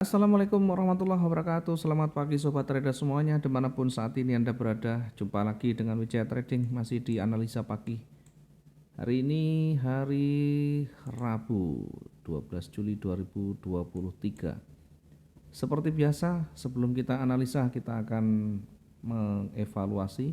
Assalamualaikum warahmatullahi wabarakatuh. Selamat pagi sobat trader semuanya, dimanapun saat ini Anda berada. Jumpa lagi dengan Wijaya Trading, masih di analisa pagi. Hari ini hari Rabu 12 Juli 2023. Seperti biasa, sebelum kita analisa, kita akan mengevaluasi.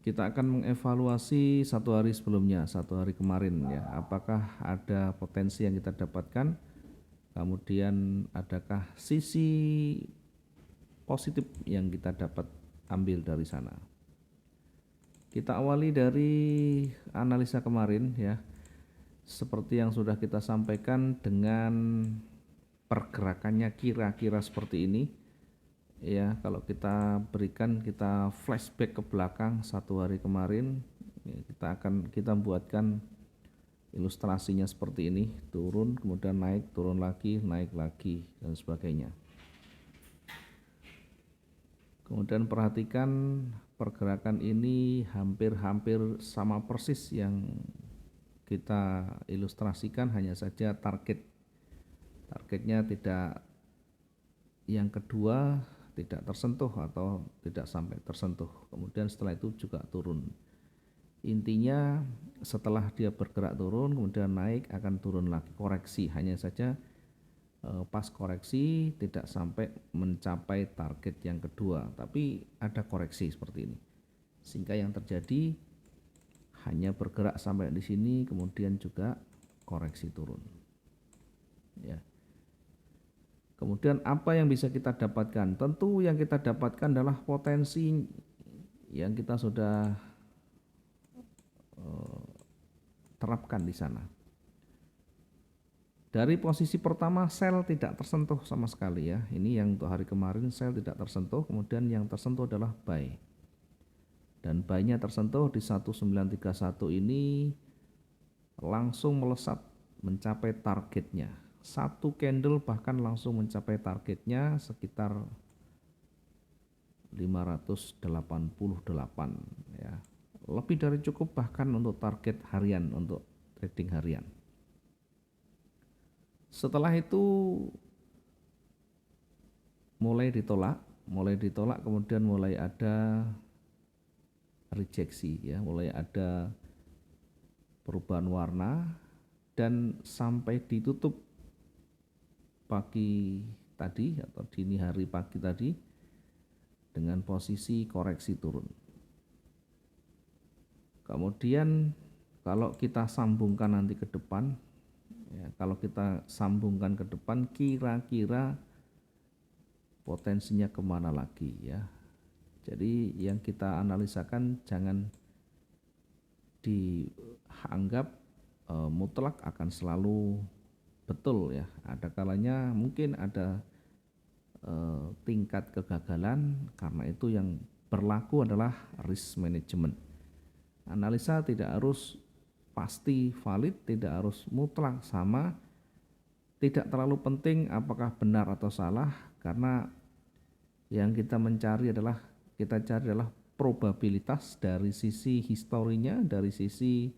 Kita akan mengevaluasi satu hari sebelumnya, satu hari kemarin ya. Apakah ada potensi yang kita dapatkan? Kemudian adakah sisi positif yang kita dapat ambil dari sana? Kita awali dari analisa kemarin ya. Seperti yang sudah kita sampaikan, dengan pergerakannya kira-kira seperti ini ya. Kalau kita berikan, kita flashback ke belakang satu hari kemarin ya, kita buatkan ilustrasinya seperti ini, turun kemudian naik, turun lagi, naik lagi dan sebagainya. Kemudian perhatikan pergerakan ini hampir sama persis yang kita ilustrasikan, hanya saja targetnya tidak, yang kedua tidak tersentuh atau tidak sampai tersentuh. Kemudian setelah itu juga turun. Intinya setelah dia bergerak turun kemudian naik, akan turun lagi, koreksi, hanya saja pas koreksi tidak sampai mencapai target yang kedua, tapi ada koreksi seperti ini, sehingga yang terjadi hanya bergerak sampai di sini kemudian juga koreksi turun ya. Kemudian apa yang bisa kita dapatkan? Tentu yang kita dapatkan adalah potensi yang kita sudah terapkan di sana. Dari posisi pertama, sell tidak tersentuh sama sekali ya. Ini yang untuk hari kemarin, sell tidak tersentuh. Kemudian yang tersentuh adalah buy. Dan buy-nya tersentuh di 1931 ini, langsung melesat mencapai targetnya. Satu candle bahkan langsung mencapai targetnya sekitar 588 ya. Lebih dari cukup bahkan untuk target harian, untuk trading harian. Setelah itu mulai ditolak, kemudian mulai ada rejeksi ya, mulai ada perubahan warna, dan sampai ditutup pagi tadi atau dini hari pagi tadi dengan posisi koreksi turun. Kemudian kalau kita sambungkan nanti ke depan ya, kalau kita sambungkan ke depan, kira-kira potensinya kemana lagi ya. Jadi yang kita analisakan jangan dianggap mutlak akan selalu betul ya. Ada kalanya mungkin ada tingkat kegagalan, karena itu yang berlaku adalah risk management. Analisa tidak harus pasti valid, tidak harus mutlak sama, tidak terlalu penting apakah benar atau salah, karena yang kita cari adalah probabilitas dari sisi historinya, dari sisi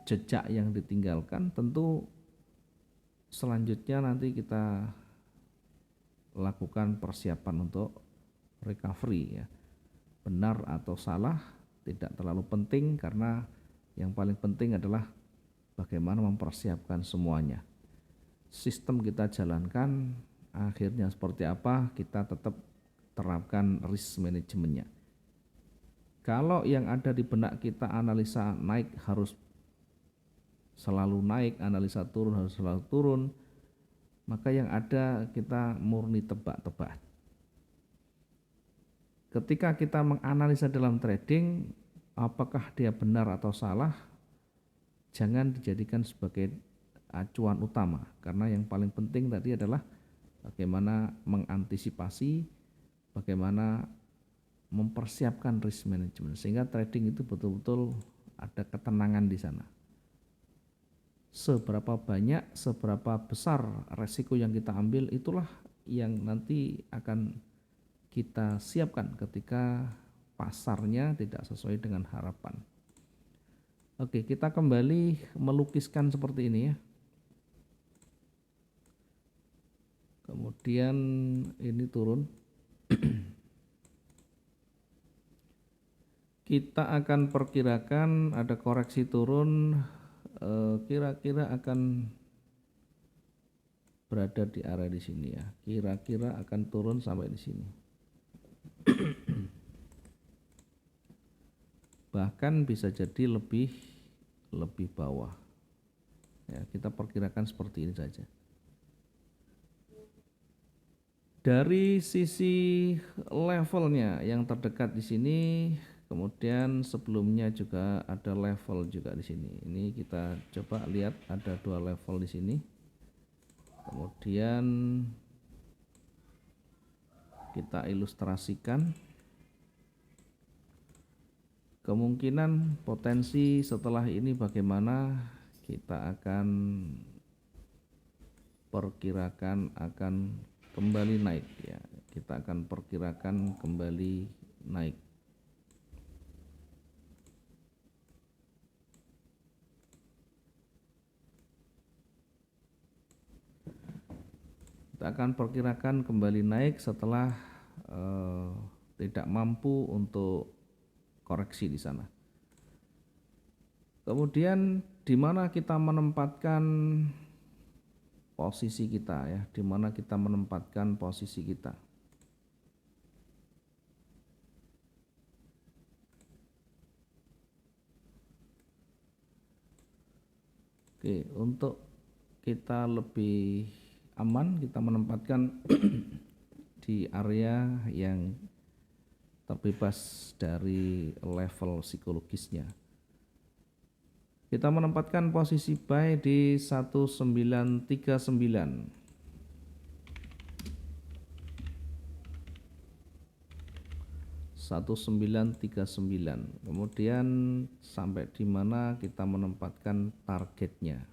jejak yang ditinggalkan. Tentu selanjutnya nanti kita lakukan persiapan untuk recovery ya. Benar atau salah tidak terlalu penting, karena yang paling penting adalah bagaimana mempersiapkan semuanya. Sistem kita jalankan, akhirnya seperti apa, kita tetap terapkan risk manajemennya. Kalau yang ada di benak kita analisa naik harus selalu naik, analisa turun harus selalu turun, maka yang ada kita murni tebak-tebak. Ketika kita menganalisa dalam trading, apakah dia benar atau salah, jangan dijadikan sebagai acuan utama, karena yang paling penting tadi adalah bagaimana mengantisipasi, bagaimana mempersiapkan risk management, sehingga trading itu betul-betul ada ketenangan di sana. Seberapa banyak, seberapa besar resiko yang kita ambil, itulah yang nanti akan kita siapkan ketika pasarnya tidak sesuai dengan harapan. Oke, kita kembali melukiskan seperti ini ya. Kemudian ini turun. Kita akan perkirakan ada koreksi turun, kira-kira akan berada di area di sini ya. Kira-kira akan turun sampai di sini. Bahkan bisa jadi lebih bawah. Ya, kita perkirakan seperti ini saja. Dari sisi levelnya yang terdekat di sini, kemudian sebelumnya juga ada level juga di sini. Ini kita coba lihat ada 2 level di sini. Kemudian kita ilustrasikan kemungkinan potensi setelah ini bagaimana, kita akan perkirakan akan kembali naik ya. Kita akan perkirakan kembali naik. Kita akan perkirakan kembali naik setelah tidak mampu untuk koreksi di sana. Kemudian di mana kita menempatkan posisi kita ya, di mana kita menempatkan posisi kita. Oke, untuk kita lebih aman kita menempatkan di area yang terbebas dari level psikologisnya. Kita menempatkan posisi buy di 1939. 1939. Kemudian sampai di mana kita menempatkan targetnya.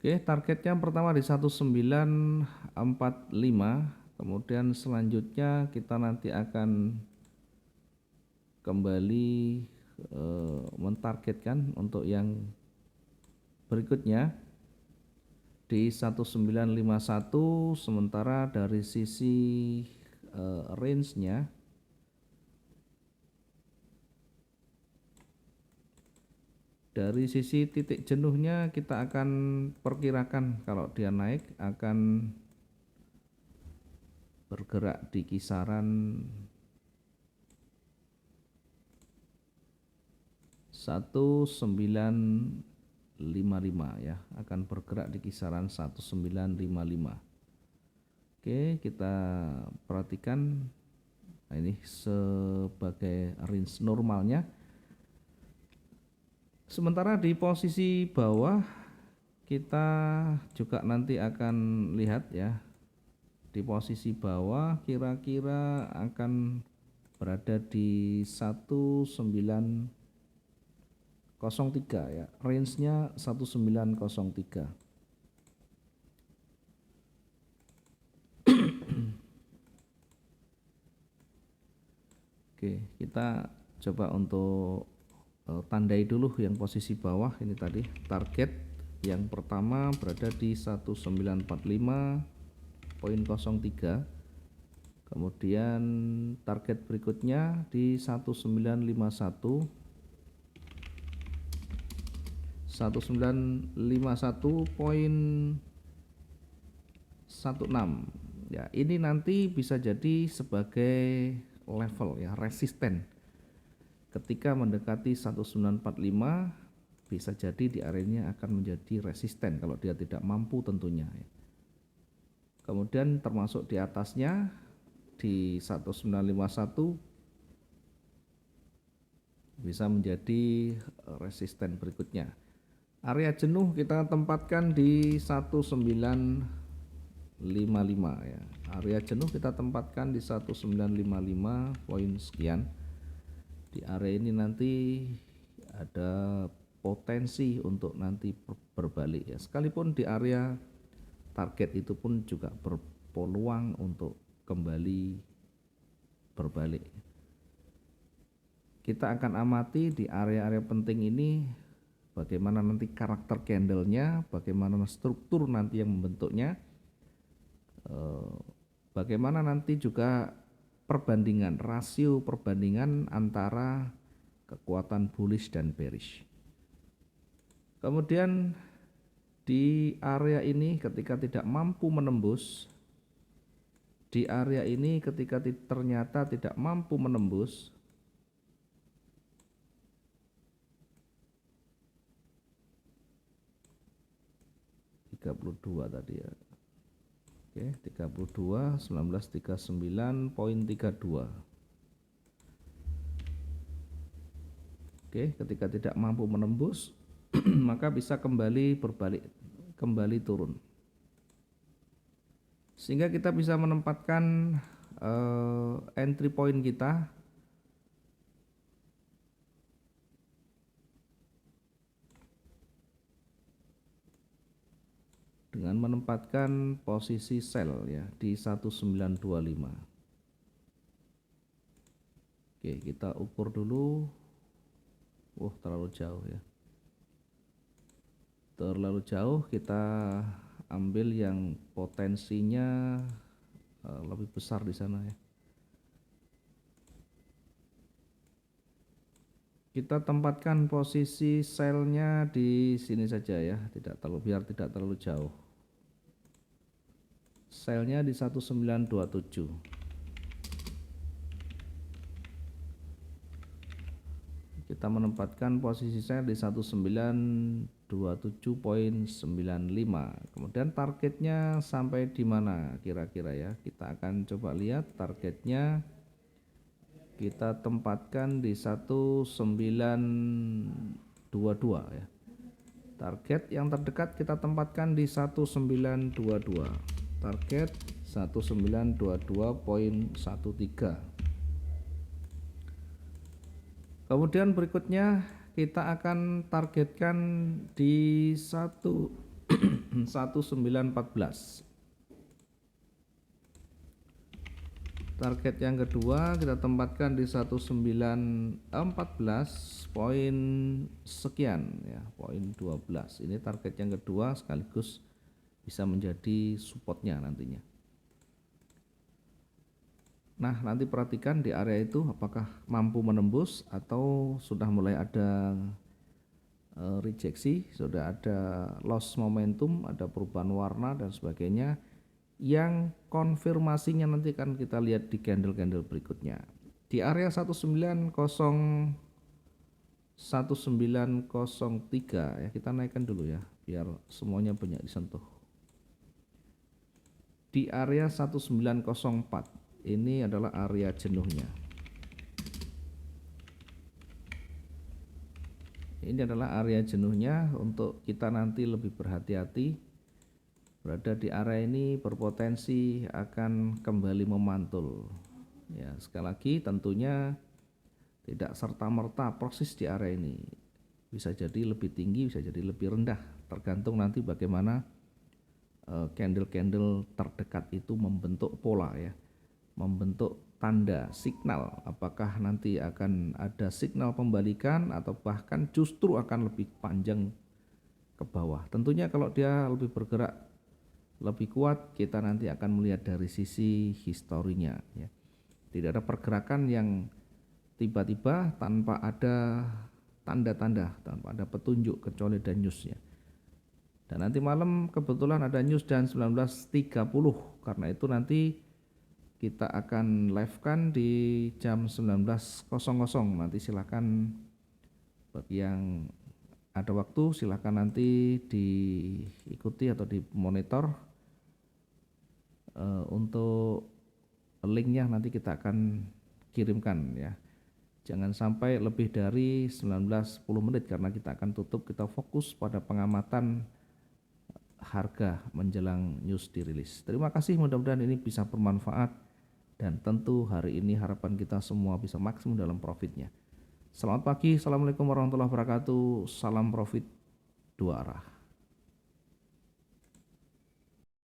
Oke, targetnya pertama di 1945, kemudian selanjutnya kita nanti akan kembali mentargetkan untuk yang berikutnya di 1951, sementara dari sisi range-nya dari sisi titik jenuhnya kita akan perkirakan kalau dia naik akan bergerak di kisaran 1955 ya, akan bergerak di kisaran 1955. Oke, kita perhatikan. Nah, ini sebagai range normalnya. Sementara di posisi bawah kita juga nanti akan lihat ya, di posisi bawah kira-kira akan berada di 1903 ya, range-nya 1903. Oke, kita coba untuk tandai dulu yang posisi bawah ini tadi. Target yang pertama berada di 1945.03. Kemudian target berikutnya di 1951. 1951.16 ya, ini nanti bisa jadi sebagai level ya, resisten. Ketika mendekati 1945 bisa jadi di areanya akan menjadi resisten kalau dia tidak mampu tentunya ya. Kemudian termasuk di atasnya di 1951 bisa menjadi resisten berikutnya. Area jenuh kita tempatkan di 1955 ya. Area jenuh kita tempatkan di 1955 poin sekian. Di area ini nanti ada potensi untuk nanti berbalik ya. Sekalipun di area target itu pun juga berpeluang untuk kembali berbalik. Kita akan amati di area-area penting ini bagaimana nanti karakter candlenya, bagaimana struktur nanti yang membentuknya, bagaimana nanti juga perbandingan, rasio perbandingan antara kekuatan bullish dan bearish. Kemudian di area ini ketika tidak mampu menembus, di area ini ketika ternyata tidak mampu menembus, 32 tadi ya. Oke, 32 1939.32. Oke, ketika tidak mampu menembus maka bisa kembali berbalik, kembali turun. Sehingga kita bisa menempatkan entry point kita dengan menempatkan posisi sell ya di 1925. Oke, kita ukur dulu. Terlalu jauh ya. Terlalu jauh, kita ambil yang potensinya lebih besar di sana ya. Kita tempatkan posisi sell-nya di sini saja ya, biar tidak terlalu jauh. Sell-nya di 1927. Kita menempatkan posisi sell di 1927.95. Kemudian targetnya sampai di mana kira-kira ya? Kita akan coba lihat targetnya. Kita tempatkan di 1922 ya. Target yang terdekat kita tempatkan di 1922. Target 1922.13. Kemudian berikutnya kita akan targetkan di 1914. Target yang kedua kita tempatkan di 1914 poin sekian ya, poin 12. Ini target yang kedua sekaligus bisa menjadi supportnya nantinya. Nah, nanti perhatikan di area itu apakah mampu menembus atau sudah mulai ada rejeksi, sudah ada loss momentum, ada perubahan warna dan sebagainya, yang konfirmasinya nanti akan kita lihat di candle-candle berikutnya. Di area 1903 ya, kita naikkan dulu ya biar semuanya banyak disentuh. Di area 1904 ini adalah area jenuhnya. Ini adalah area jenuhnya untuk kita nanti lebih berhati-hati. Berada di area ini berpotensi akan kembali memantul. Ya, sekali lagi tentunya tidak serta-merta proses di area ini. Bisa jadi lebih tinggi, bisa jadi lebih rendah, tergantung nanti bagaimana candle-candle terdekat itu membentuk pola ya. Membentuk tanda signal, apakah nanti akan ada signal pembalikan atau bahkan justru akan lebih panjang ke bawah. Tentunya kalau dia lebih bergerak lebih kuat, kita nanti akan melihat dari sisi historinya ya. Tidak ada pergerakan yang tiba-tiba tanpa ada tanda-tanda, tanpa ada petunjuk kecuali ada newsnya. Dan nanti malam kebetulan ada news dan 19.30, karena itu nanti kita akan live-kan di jam 19.00. Nanti silakan bagi yang ada waktu silakan nanti diikuti atau dimonitor. Untuk linknya nanti kita akan kirimkan ya. Jangan sampai lebih dari 19-10 menit karena kita akan tutup, kita fokus pada pengamatan harga menjelang news dirilis. Terima kasih, mudah-mudahan ini bisa bermanfaat. Dan tentu hari ini harapan kita semua bisa maksimum dalam profitnya. Selamat pagi, assalamualaikum warahmatullahi wabarakatuh. Salam profit dua arah.